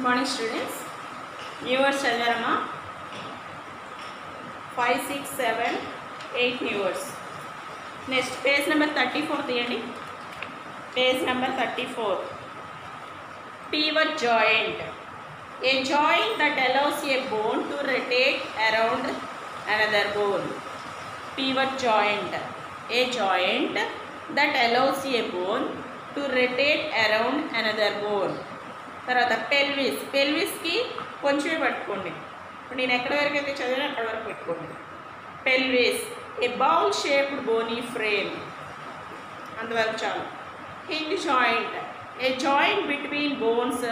Morning students, viewers చదివారమ్మా 5, 6, 7, 8 viewers. Next page number 34 తీయండి. Page number 34. Pivot joint. A joint that allows a bone to rotate around another bone. Pivot joint. A joint that allows a bone to rotate around another bone. తర్వాత పెల్విస్కి కొంచెమే పట్టుకోండి. ఇప్పుడు నేను ఎక్కడి వరకు అయితే చదివానో అక్కడి వరకు పెట్టుకోండి. Pelvis a bowl shaped bony frame, అంతవరకు చాలు. Hinge joint a joint between bones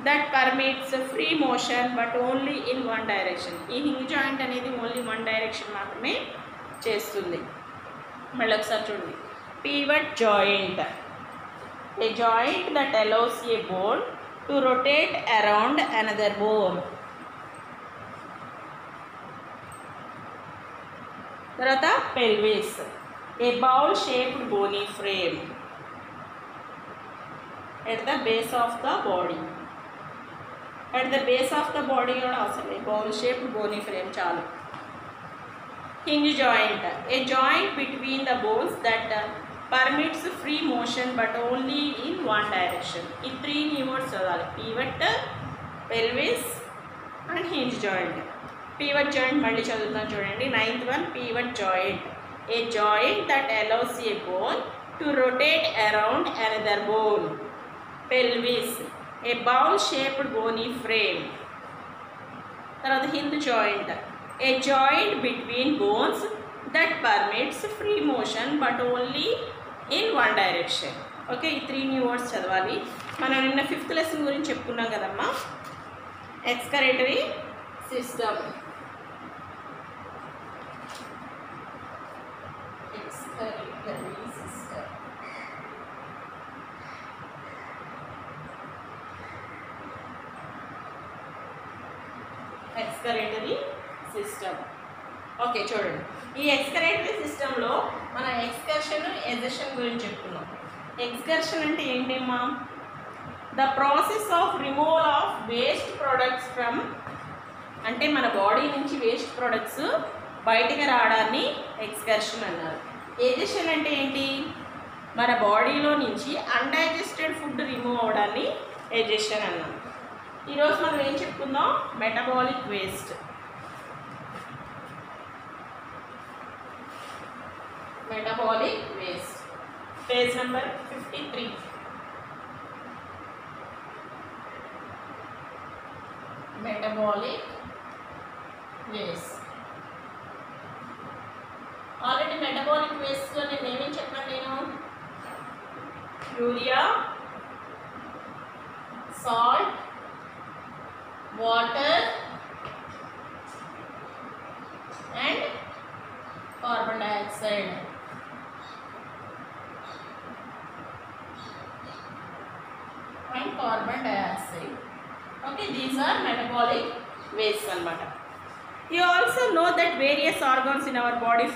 that permits free motion but only in one direction. ఈ హింజ్ జాయింట్ అనేది ఓన్లీ వన్ డైరెక్షన్ మాత్రమే చేస్తుంది. మళ్ళీ ఒకసారి చూడండి. Pivot joint a joint that allows a bone to rotate around another bone. తర్వాత pelvis a bowl shaped bony frame at the base of the body. At the base of the body కూడా అవసరం, bowl shaped bony frame చాలు. Hinge joint a joint between the bones that permits free motion but only in one direction. ఈ 3 words చదవాలి. pivot, pelvis and hinge joint. pivot joint మళ్ళీ చదువుతాం చూడండి. 9th one, pivot joint a joint that allows a bone to rotate around another bone. pelvis a bowl shaped bony frame. తర్వాత hinge joint a joint between bones that permits free motion but only in one direction. Okay, ఈ 3 words చదవాలి. మనం నిన్న 5th lesson గురించి చెప్పుకున్నాం కదమ్మా. ఎక్స్కరేటరీ system. ఎక్స్కరేటరీ system. Okay చూడండి, ఈ ఎక్స్కరేటరీ సిస్టంలో మన ఎక్స్కర్షన్ ఎజెషన్ గురించి చెప్పుకున్నాం. ఎక్స్కర్షన్ అంటే ఏంటమ్మా? The process of removal of waste products from, అంటే మన బాడీ నుంచి వేస్ట్ ప్రొడక్ట్స్ బయటకు రావడాన్ని ఎక్స్కర్షన్ అన్నారు. ఎజెషన్ అంటే ఏంటి? మన బాడీలో నుంచి అన్డైజెస్టెడ్ ఫుడ్ రిమూవ్ అవడాన్ని ఎజెషన్ అన్నాం. ఈరోజు మనం ఏం చెప్పుకుందాం? Metabolic waste. metabolic waste. Page number 53. Metabolic waste. Already metabolic waste lo nenu em cheppanu, urea, salt, water and carbon dioxide. And carbon dioxide. Okay, these are metabolic waste anamata. You also know that various organs in our body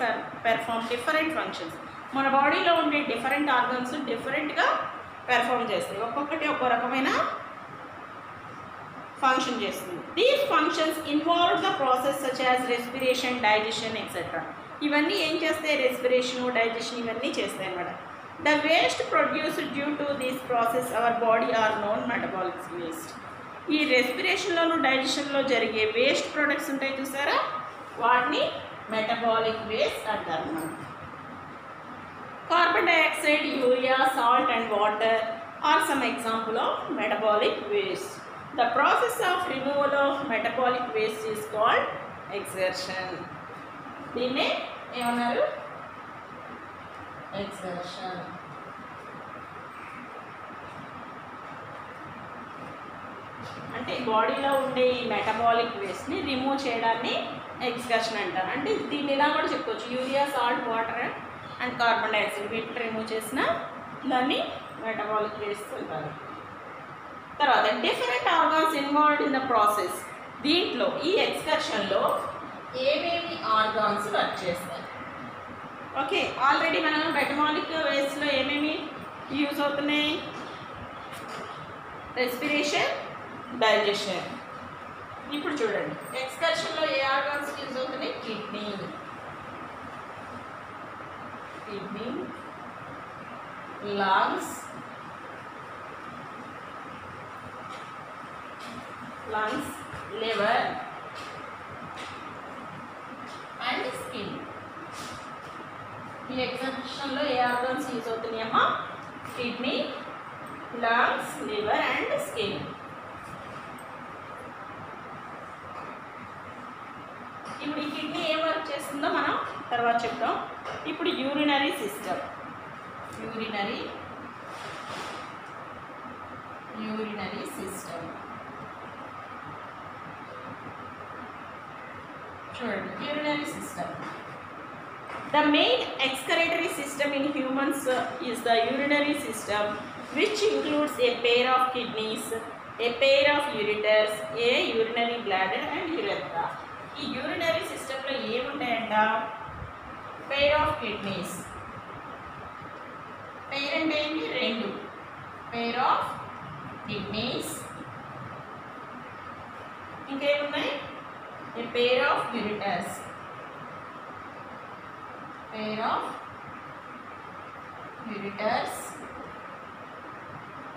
perform different functions. మన బాడీలో ఉండే different organs డిఫరెంట్గా perform చేస్తాయి. ఒక్కొక్కటి ఒక్కో రకమైన function చేస్తుంది. These functions involve the process such as respiration, digestion etcetera. ఇవన్నీ ఏం చేస్తాయి? రెస్పిరేషన్, డైజెషన్ ఇవన్నీ చేస్తాయి అన్నమాట. The waste produced due to this process our body are known metabolic waste. ఈ రెస్పిరేషన్లోను డైజెషన్లో జరిగే వేస్ట్ ప్రొడక్ట్స్ ఉంటాయి చూసారా, వాటిని మెటబాలిక్ వేస్ట్ అంటారు మనం. Carbon dioxide, urea, salt and water are some example of metabolic waste. The process of removal of metabolic waste is called excretion. దీన్నే ఏమన్నారు? Excretion. అంటే బాడీలో ఉండే ఈ మెటబాలిక్ వేస్ట్ని రిమూవ్ చేయడాన్ని ఎక్స్కర్షన్ అంటారు. అంటే దీన్ని ఇలా కూడా చెప్పుకోవచ్చు, urea, salt, water and carbon dioxide వీటిని రిమూవ్ చేసిన దాన్ని మెటబాలిక్ వేస్ట్ అంటారు. తర్వాత different organs involved in the process. దీంట్లో ఈ ఎక్స్కర్షన్లో ఏమేమి ఆర్గాన్స్ వర్క్ చేస్తాయి? ఓకే, ఆల్రెడీ మనం మెటబాలిక్ వేస్ట్లో ఏమేమి యూజ్ అవుతున్నాయి? Respiration, digestion. ఇప్పుడు చూడండి, ఎక్స్కర్షన్లో ఏ ఆర్గాన్స్ యూజ్ అవుతున్నాయి? Kidney, lungs, liver and skin. ఈ ఎక్స్కర్షన్లో ఏ ఆర్గాన్స్ యూజ్ అవుతున్నాయమ్మా? Kidney, lungs, liver and skin. ఇప్పుడు ఈ కిడ్నీ ఏం వర్క్ చేస్తుందో మనం తర్వాత చెప్తాం. ఇప్పుడు యూరినరీ సిస్టమ్. యూరినరీ సిస్టమ్ చూడండి. Urinary system. The main excretory system in humans is the urinary system, which includes a pair of kidneys, a pair of ureters, a urinary bladder and urethra. ఈ urinary సిస్టంలో ఏముంటాయంట? Pair of kidneys. Pair అంటే ఏంటి? రెండు. Pair of kidneys. ఇంకేమున్నాయి? A pair of ureters.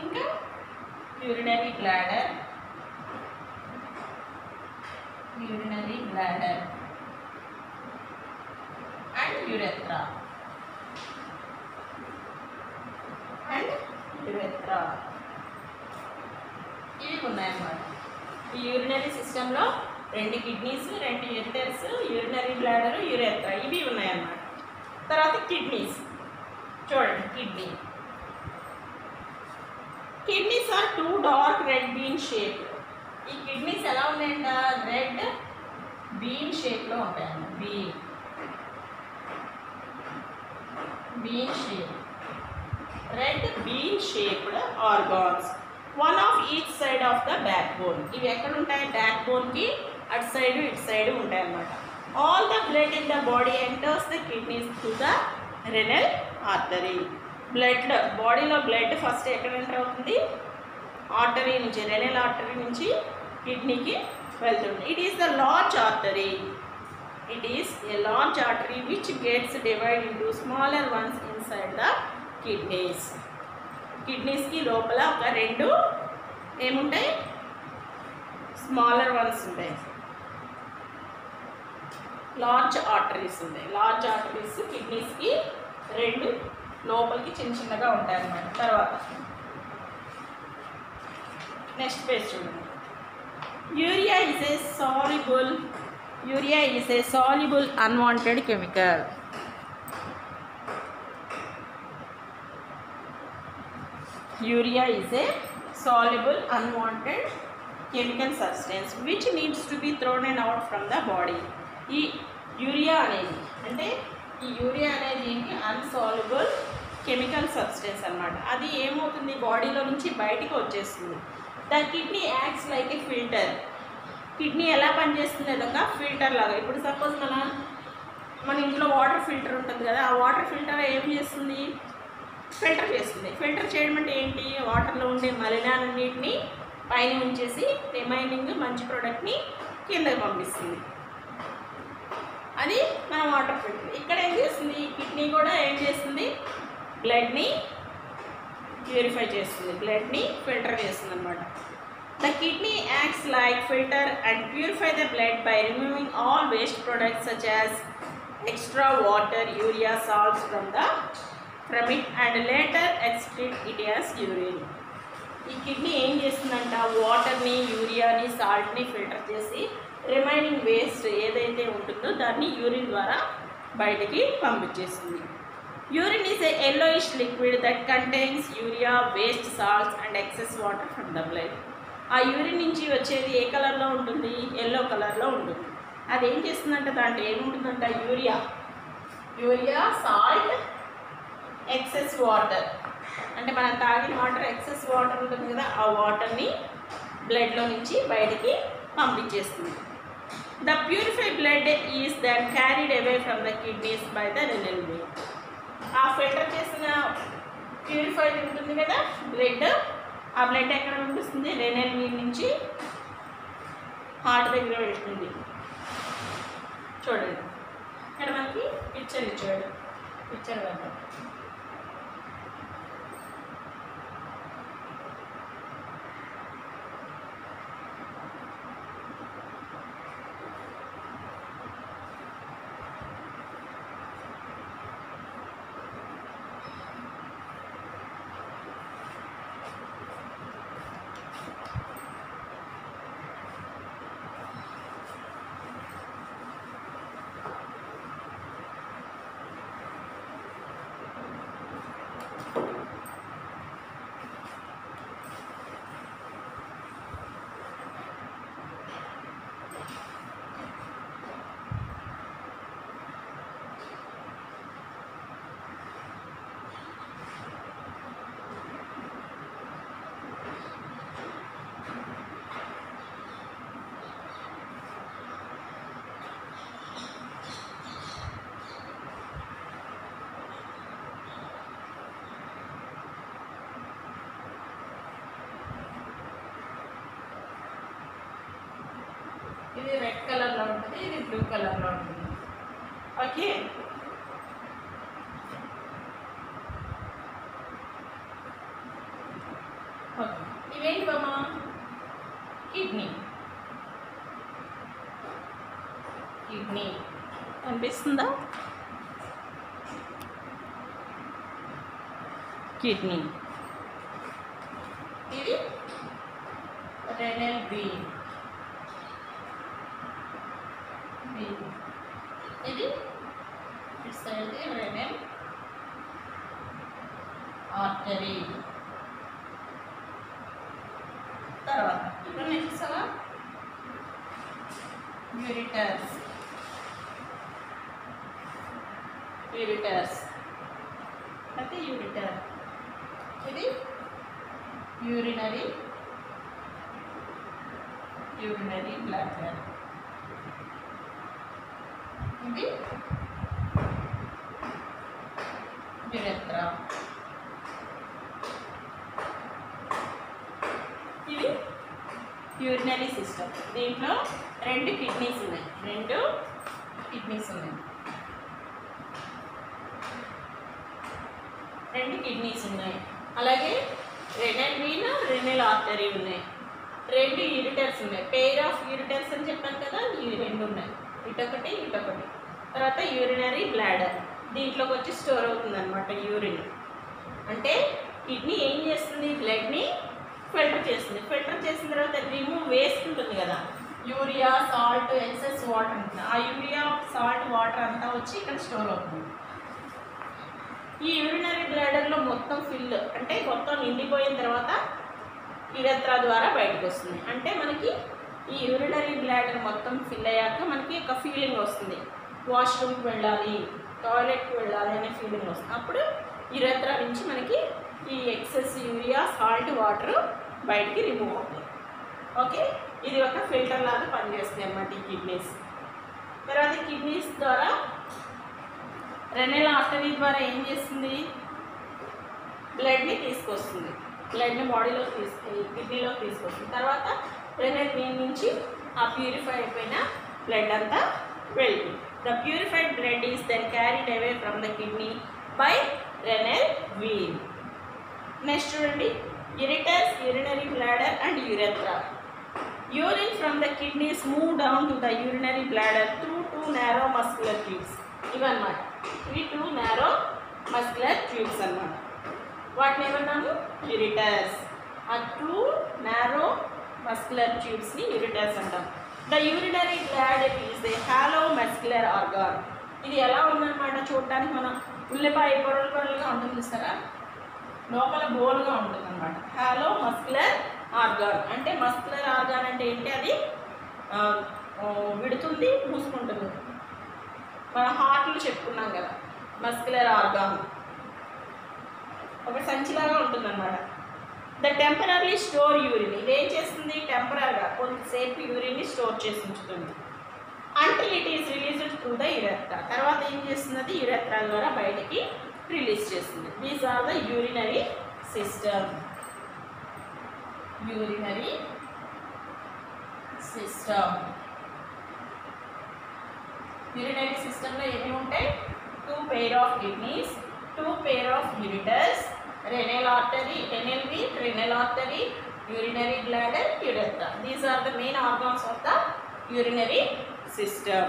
ఇంకా urinary bladder and యూరెత్రా. ఇవి ఉన్నాయన్నమాట. ఈ యూరినరీ సిస్టంలో రెండు కిడ్నీస్, రెండు యూరిటర్స్, యూరినరీ బ్లాడర్, యూరెత్రా ఇవి ఉన్నాయన్నమాట. తర్వాత కిడ్నీస్ చూడండి. Kidneys are 2 dark red bean shape. ఈ కిడ్నీస్ ఎలా ఉన్నాయంట? రెడ్ బీన్ షేప్లో ఉంటాయండి. Red bean shaped organs, one of each side of the backbone. ఇవి ఎక్కడ ఉంటాయి? బ్యాక్ బోన్కి అటు సైడ్ ఇటు సైడ్ ఉంటాయి అన్నమాట. All the blood in the body enters the kidneys through the renal artery. బాడీలో బ్లడ్ ఫస్ట్ ఎక్కడ ఎంటర్ అవుతుంది? ఆర్టరీ నుంచి, రెనల్ ఆర్టరీ నుంచి కిడ్నీకి వెళ్తుంది. It is the large artery. Which gets divide into smaller ones inside the kidneys. కిడ్నీస్కి లోపల ఒక రెండు ఏముంటాయి? స్మాలర్ వన్స్ ఉంటాయి. లార్జ్ ఆర్టరీస్ ఉంటాయి. లార్జ్ ఆర్టరీస్ కిడ్నీస్కి రెండు లోపలికి చిన్నగా ఉంటాయి అన్నమాట. తర్వాత నెక్స్ట్ పేజ్ చూడండి. Urea is A soluble unwanted chemical. Urea is a soluble unwanted chemical substance which needs to be thrown out from the body. ఈ యూరియా అనేది ఏంటి? అన్సాల్యుబుల్ కెమికల్ సబ్స్టెన్స్ అన్నమాట. అది ఏమవుతుంది? బాడీలో నుంచి బయటికి వచ్చేస్తుంది. The kidney acts like A filter. Kidney ఎలా పనిచేస్తుంది? ఒక ఫిల్టర్ లాగా. ఇప్పుడు సపోజ్ మన ఇంట్లో వాటర్ ఫిల్టర్ ఉంటుంది కదా, ఆ వాటర్ ఫిల్టర్ ఏం చేస్తుంది? ఫిల్టర్ చేస్తుంది. ఫిల్టర్ చేయడం అంటే ఏంటి? వాటర్లో ఉండే మలినాలన్నింటినీ పైన ఉంచేసి రిమైనింగ్ మంచి ప్రోడక్ట్ని కిందకి పంపిస్తుంది. అది మన వాటర్ ఫిల్టర్. ఇక్కడ ఏం చేస్తుంది? కిడ్నీ కూడా ఏం చేస్తుంది? బ్లడ్ని ప్యూరిఫై చేస్తుంది, బ్లడ్ని ఫిల్టర్ చేస్తుంది అన్నమాట. The kidney acts like filter and purify the blood by removing all waste products such as extra water, urea, salts from it and later excrete it as urine. ఈ kidney ఏం చేస్తుందంట? వాటర్ని, యూరియాని, సాల్ట్ని filter చేసి remaining waste ఏదైతే ఉంటుందో దాన్ని urine ద్వారా బయటికి పంపించేస్తుంది. Urine is a yellowish liquid that contains urea, waste, salts and excess water from the blood. ఆ యూరిన్ నుంచి వచ్చేది ఏ కలర్లో ఉంటుంది? ఎల్లో కలర్లో ఉంటుంది. అది ఏం చేస్తుందంటే దాంట్లో ఏముంటుందంట? Urea, salt, excess water. అంటే మనం తాగిన వాటర్ ఎక్సెస్ వాటర్ ఉంటుంది కదా, ఆ వాటర్ని బ్లడ్లో నుంచి బయటికి పంపించేస్తుంది. The purify blood is then carried away from the kidneys by the renal vein. ఆ ఫిల్టర్ చేసిన ప్యూరిఫైడ్ ఉంటుంది కదా బ్లడ్, ఆ బ్లడ్ ఎక్కడ పంపిస్తుంది? రెనల్ వీన్ నుంచి హార్ట్ దగ్గర వెళ్తుంది. చూడండి ఇక్కడ మనకి పిక్చర్ ఇచ్చాడు. పిక్చర్ వద్దాం. ఇది రెడ్ కలర్లో ఉంటుంది, ఇది బ్లూ కలర్లో ఉంటుంది. Okay, okay. ఇవేంటి బామ్మ? కిడ్నీ. కిడ్నీ కనిపిస్తుందా? కిడ్నీ. ఇది రెనల్ వీన్. ఇది ఇట్స్ రెనల్ ఆర్టరీ. తర్వాత ఇప్పుడు నెక్స్ట్ సవా యూరిటర్స్. యూరిటర్స్ అయితే యూరిటర్. ఇది యూరినరీ బ్లాడర్. ఇది యురెత్రా. ఇది యూరినరీ సిస్టమ్. దీంట్లో రెండు కిడ్నీస్ ఉన్నాయి. అలాగే రెనల్ వీన్, రెనల్ ఆర్టరీ ఉన్నాయి. రెండు యూరిటర్స్ ఉన్నాయి. పెయిర్ ఆఫ్ యూరిటర్స్ అని చెప్పాను కదా, ఇవి రెండు ఉన్నాయి. ఇటొకటి ఇటొకటి. తర్వాత యూరినరీ బ్లాడర్. దీంట్లోకి వచ్చి స్టోర్ అవుతుంది అనమాట యూరిన్. అంటే కిడ్నీ ఏం చేస్తుంది? బ్లడ్ని ఫిల్టర్ చేస్తుంది. ఫిల్టర్ చేసిన తర్వాత రిమూవ్ వేస్ట్ ఉంటుంది కదా, యూరియా, సాల్ట్, ఎక్సెస్ వాటర్ ఉంటుంది. ఆ యూరియా, సాల్ట్, వాటర్ అంతా వచ్చి ఇక్కడ స్టోర్ అవుతుంది. ఈ యూరినరీ బ్లాడర్లో మొత్తం ఫిల్ అంటే మొత్తం నిండిపోయిన తర్వాత యురెత్రా ద్వారా బయటకు వస్తుంది. అంటే మనకి ఈ యూరినరీ బ్లాడర్ మొత్తం ఫిల్ అయ్యాక మనకి ఒక ఫీలింగ్ వస్తుంది, వాష్రూమ్కి వెళ్ళాలి, టాయిలెట్కి వెళ్ళాలి అనే ఫీలింగ్ వస్తుంది. అప్పుడు యురెత్రా నుంచి మనకి ఈ ఎక్సెస్ యూరియా, సాల్ట్, వాటర్ బయటికి రిమూవ్ అవుతుంది. ఓకే, ఇది ఒక ఫిల్టర్ లాగా పనిచేస్తుంది అన్నమాట ఈ కిడ్నీస్. తర్వాత కిడ్నీస్ ద్వారా రెనల్ ఆర్టరీ ద్వారా ఏం చేస్తుంది? బ్లడ్ని తీసుకొస్తుంది. బ్లడ్ని బాడీలోకి కిడ్నీలోకి తీసుకొస్తుంది. తర్వాత రెనల్ వీన్ నుంచి ఆ ప్యూరిఫై అయిపోయిన బ్లడ్ అంతా వెళ్తుంది. The purified blood is then carried away from the kidney by renal vein. Next చూడండి, ureters, urinary bladder and urethra. Urine from the kidneys move down to the urinary bladder through two narrow muscular tubes. ఇవన్నమాట, ఇవి two narrow muscular tubes అన్నమాట. వాటిని ఏమన్నాము? యూరిటర్స్. ఆ two narrow muscular ట్యూబ్స్ని యూరిటర్స్ అంటాం. The urinary bladder is a hollow muscular organ. ఇది ఎలా ఉందన్నమాట చూడటానికి? మనం ఉల్లిపాయ పొరలు పొరలుగా ఉంటుంది చూస్తారా, లోపల బోల్గా ఉంటుంది అన్నమాట. Hollow muscular organ. అంటే మస్కులర్ ఆర్గాన్ అంటే ఏంటి? అది విడుతుంది, మూసుకుంటుంది. మన హార్ట్లు చెప్పుకున్నాం కదా, మస్కులర్ ఆర్గాన్ ఒక సంచిలాగా ఉంటుంది అన్నమాట. The temporary store urine. ఇదేం చేస్తుంది? టెంపరీగా కొంతసేపు యూరిన్ని స్టోర్ చేసి ఉంచుతుంది. Until it is released through the urethra. తర్వాత ఏం చేస్తుంది? యురెత్రా ద్వారా బయటికి రిలీజ్ చేస్తుంది. These are the urinary system. Urinary system. Urinary సిస్టంలో ఏమి ఉంటాయి? 2 pair of kidneys, 2 pair of ureters, renal artery, renal vein, renal artery, urinary bladder, urethra. These are the main organs of the urinary system.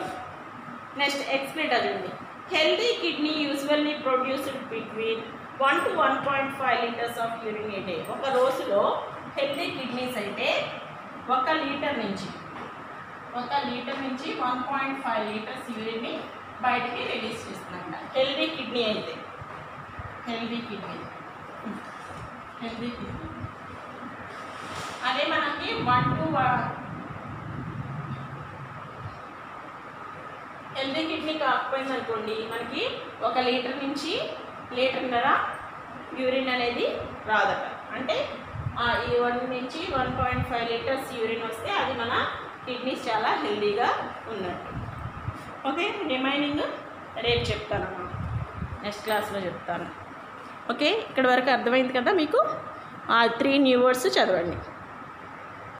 Next, excretory. Healthy kidney usually produced between 1 to 1.5 liters of urine a day. ఒక రోజులో healthy kidneys అయితే 1 litre నుంచి 1.5 litres యూరిన్ని బయటికి release చేస్తుందంట. Healthy kidney అయితే healthy kidney అదే మనకి 1 to 1 healthy kidney కాకపోయింది అనుకోండి, మనకి 1 లీటర్ నుంచి 1.5 లీటర్ యూరిన్ అనేది రాదట. అంటే ఈ 1 నుంచి 1.5 లీటర్స్ యూరిన్ వస్తే అది మన కిడ్నీస్ చాలా హెల్తీగా ఉన్నట్టు. ఓకే, రిమైనింగ్ రేపు చెప్తానమ్మా, నెక్స్ట్ క్లాస్లో చెప్తాను. ఓకే, ఇక్కడ వరకు అర్థమైంది కదా మీకు? 3 న్యూ వర్డ్స్ చదవండి.